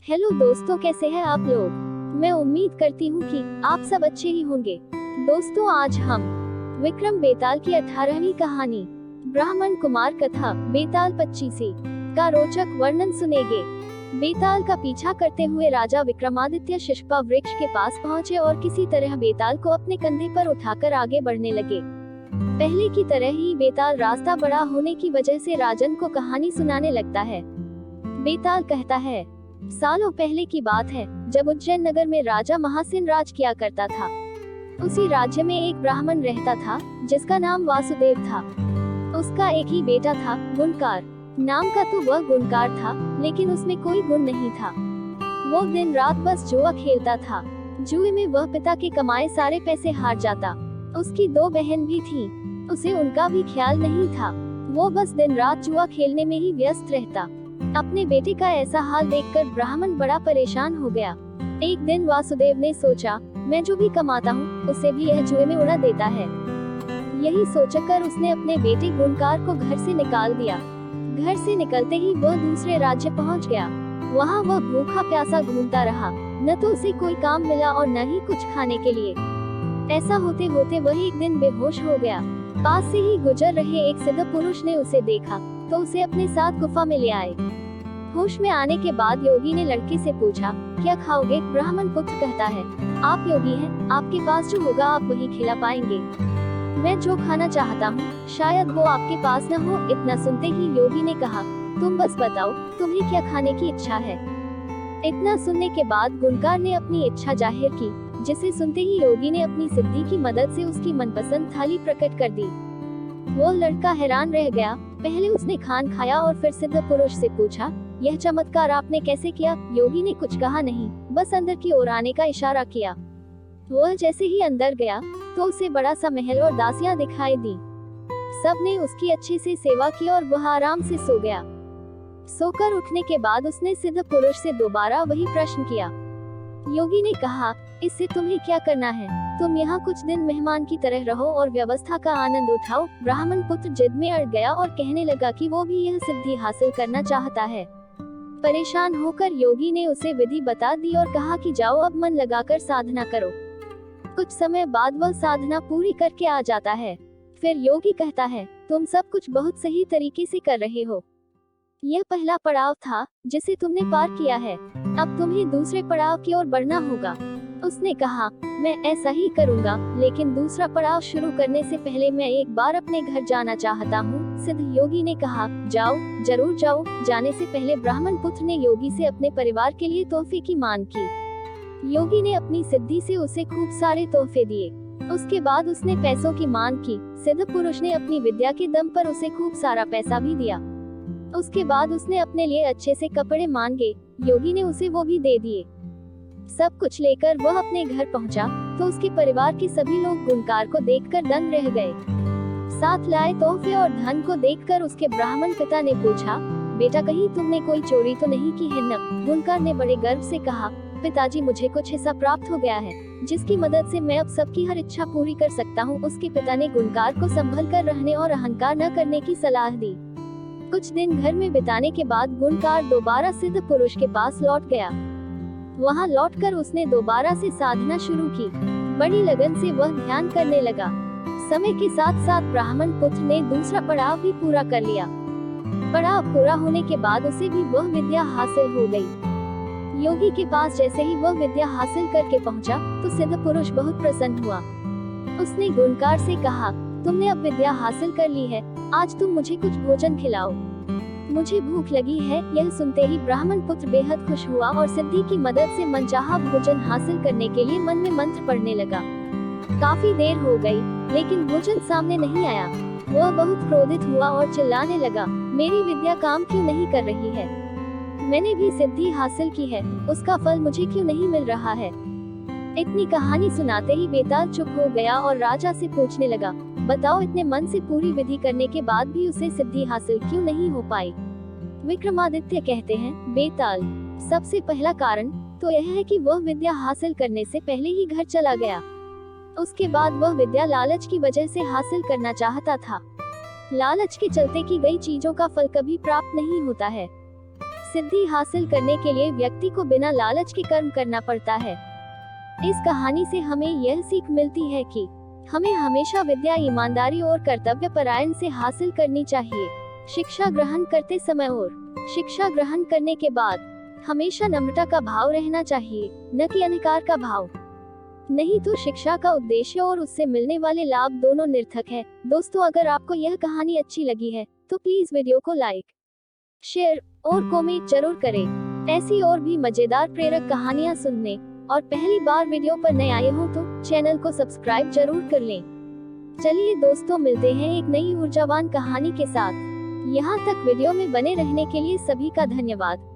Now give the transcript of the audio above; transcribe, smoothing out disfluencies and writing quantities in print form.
Hello दोस्तों, कैसे हैं आप लोग। मैं उम्मीद करती हूँ कि आप सब अच्छे ही होंगे। दोस्तों, आज हम विक्रम बेताल की 18वीं कहानी ब्राह्मण कुमार कथा बेताल 25 का रोचक वर्णन सुनेंगे। बेताल का पीछा करते हुए राजा विक्रमादित्य शिशुपा वृक्ष के पास पहुँचे और किसी तरह बेताल को अपने कंधे पर उठाकर आगे बढ़ने लगे। पहले की तरह ही बेताल रास्ता बड़ा होने की वजह से राजन को कहानी सुनाने लगता है। बेताल कहता है, सालों पहले की बात है, जब उज्जैन नगर में राजा महासेन राज किया करता था। उसी राज्य में एक ब्राह्मण रहता था जिसका नाम वासुदेव था। उसका एक ही बेटा था, गुणकार नाम का। तो वह गुणकार था, लेकिन उसमें कोई गुण नहीं था। वो दिन रात बस जुआ खेलता था। जुए में वह पिता के कमाए सारे पैसे हार जाता। उसकी 2 बहन भी थी, उसे उनका भी ख्याल नहीं था। वो बस दिन रात जुआ खेलने में ही व्यस्त रहता। अपने बेटे का ऐसा हाल देखकर ब्राह्मण बड़ा परेशान हो गया। एक दिन वासुदेव ने सोचा, मैं जो भी कमाता हूँ उसे भी यह जुए में उड़ा देता है। यही सोचकर उसने अपने बेटे गुणकार को घर से निकाल दिया। घर से निकलते ही वह दूसरे राज्य पहुँच गया। वहाँ वह भूखा प्यासा घूमता रहा। न तो उसे कोई काम मिला और न ही कुछ खाने के लिए। ऐसा होते होते वह एक दिन बेहोश हो गया। पास से ही गुजर रहे एक सिद्ध पुरुष ने उसे देखा तो उसे अपने साथ गुफा में ले आए। होश में आने के बाद योगी ने लड़के से पूछा, क्या खाओगे। ब्राह्मण पुत्र कहता है, आप योगी हैं, आपके पास जो होगा आप वही खिला पाएंगे। मैं जो खाना चाहता हूँ शायद वो आपके पास न हो। इतना सुनते ही योगी ने कहा, तुम बस बताओ तुम्हें क्या खाने की इच्छा है। इतना सुनने के बाद गुणकार ने अपनी इच्छा जाहिर की, जिसे सुनते ही योगी ने अपनी सिद्धि की मदद से उसकी मनपसंद थाली प्रकट कर दी। वो लड़का हैरान रह गया। पहले उसने खान खाया और फिर सिद्ध पुरुष से पूछा, यह चमत्कार आपने कैसे किया। योगी ने कुछ कहा नहीं, बस अंदर की ओर आने का इशारा किया। वह जैसे ही अंदर गया तो उसे बड़ा सा महल और दासियां दिखाई दी। सबने उसकी अच्छे से सेवा की और वह आराम से सो गया। सोकर उठने के बाद उसने सिद्ध पुरुष से दोबारा वही प्रश्न किया। योगी ने कहा, इससे तुम्हें क्या करना है, तुम यहाँ कुछ दिन मेहमान की तरह रहो और व्यवस्था का आनंद उठाओ। ब्राह्मण पुत्र जिद में अड़ गया और कहने लगा कि वो भी यह सिद्धि हासिल करना चाहता है। परेशान होकर योगी ने उसे विधि बता दी और कहा कि जाओ अब मन लगाकर साधना करो। कुछ समय बाद वह साधना पूरी करके आ जाता है। फिर योगी कहता है, तुम सब कुछ बहुत सही तरीके से कर रहे हो। यह पहला पड़ाव था जिसे तुमने पार किया है। अब तुम्हें दूसरे पड़ाव की ओर बढ़ना होगा। उसने कहा, मैं ऐसा ही करूँगा, लेकिन दूसरा पड़ाव शुरू करने से पहले मैं एक बार अपने घर जाना चाहता हूँ। सिद्ध योगी ने कहा, जाओ, जरूर जाओ। जाने से पहले ब्राह्मण पुत्र ने योगी से अपने परिवार के लिए तोहफे की मांग की। योगी ने अपनी सिद्धि से उसे खूब सारे तोहफे दिए। उसके बाद उसने पैसों की मांग की। सिद्ध पुरुष ने अपनी विद्या के दम पर उसे खूब सारा पैसा भी दिया। उसके बाद उसने अपने लिए अच्छे से कपड़े मांगे। योगी ने उसे वो भी दे दिए। सब कुछ लेकर वह अपने घर पहुंचा तो उसके परिवार के सभी लोग गुणकार को देखकर दंग रह गए। साथ लाए तोहफे और धन को देखकर उसके ब्राह्मण पिता ने पूछा, बेटा कहीं तुमने कोई चोरी तो नहीं की है न। गुणकार ने बड़े गर्व से कहा, पिताजी मुझे कुछ हिस्सा प्राप्त हो गया है, जिसकी मदद से मैं अब सबकी हर इच्छा पूरी कर सकता हूँ। उसके पिता ने गुणकार को संभल कर रहने और अहंकार न करने की सलाह दी। कुछ दिन घर में बिताने के बाद गुणकार दोबारा सिद्ध पुरुष के पास लौट गया। वहाँ लौटकर उसने दोबारा से साधना शुरू की। बड़ी लगन से वह ध्यान करने लगा। समय के साथ साथ ब्राह्मण पुत्र ने दूसरा पड़ाव भी पूरा कर लिया। पड़ाव पूरा होने के बाद उसे भी वह विद्या हासिल हो गई। योगी के पास जैसे ही वह विद्या हासिल करके पहुंचा तो सिद्ध पुरुष बहुत प्रसन्न हुआ। उसने गुणकार से कहा, तुमने अब विद्या हासिल कर ली है, आज तुम मुझे कुछ भोजन खिलाओ, मुझे भूख लगी है। यह सुनते ही ब्राह्मण पुत्र बेहद खुश हुआ और सिद्धि की मदद से मनचाहा भोजन हासिल करने के लिए मन में मंत्र पढ़ने लगा। काफी देर हो गई, लेकिन भोजन सामने नहीं आया। वह बहुत क्रोधित हुआ और चिल्लाने लगा, मेरी विद्या काम क्यों नहीं कर रही है। मैंने भी सिद्धि हासिल की है, उसका फल मुझे क्यों नहीं मिल रहा है। इतनी कहानी सुनाते ही बेताल चुप हो गया और राजा से पूछने लगा, बताओ इतने मन से पूरी विधि करने के बाद भी उसे सिद्धि हासिल क्यों नहीं हो पाई। विक्रमादित्य कहते हैं, बेताल, सबसे पहला कारण तो यह है कि वह विद्या हासिल करने से पहले ही घर चला गया। उसके बाद वह विद्या लालच की वजह से हासिल करना चाहता था। लालच के चलते की गई चीजों का फल कभी प्राप्त नहीं होता है। सिद्धि हासिल करने के लिए व्यक्ति को बिना लालच के कर्म करना पड़ता है। इस कहानी से हमें यह सीख मिलती है कि हमें हमेशा विद्या ईमानदारी और कर्तव्य परायण से हासिल करनी चाहिए। शिक्षा ग्रहण करते समय और शिक्षा ग्रहण करने के बाद हमेशा नम्रता का भाव रहना चाहिए, न कि अहंकार का भाव। नहीं तो शिक्षा का उद्देश्य और उससे मिलने वाले लाभ दोनों निरर्थक है। दोस्तों, अगर आपको यह कहानी अच्छी लगी है तो प्लीज वीडियो को लाइक, शेयर और कमेंट जरूर करें। ऐसी और भी मजेदार प्रेरक कहानियां सुनने और पहली बार वीडियो पर नए आए हो तो चैनल को सब्सक्राइब जरूर कर लें। चलिए दोस्तों, मिलते हैं एक नई ऊर्जावान कहानी के साथ। यहाँ तक वीडियो में बने रहने के लिए सभी का धन्यवाद।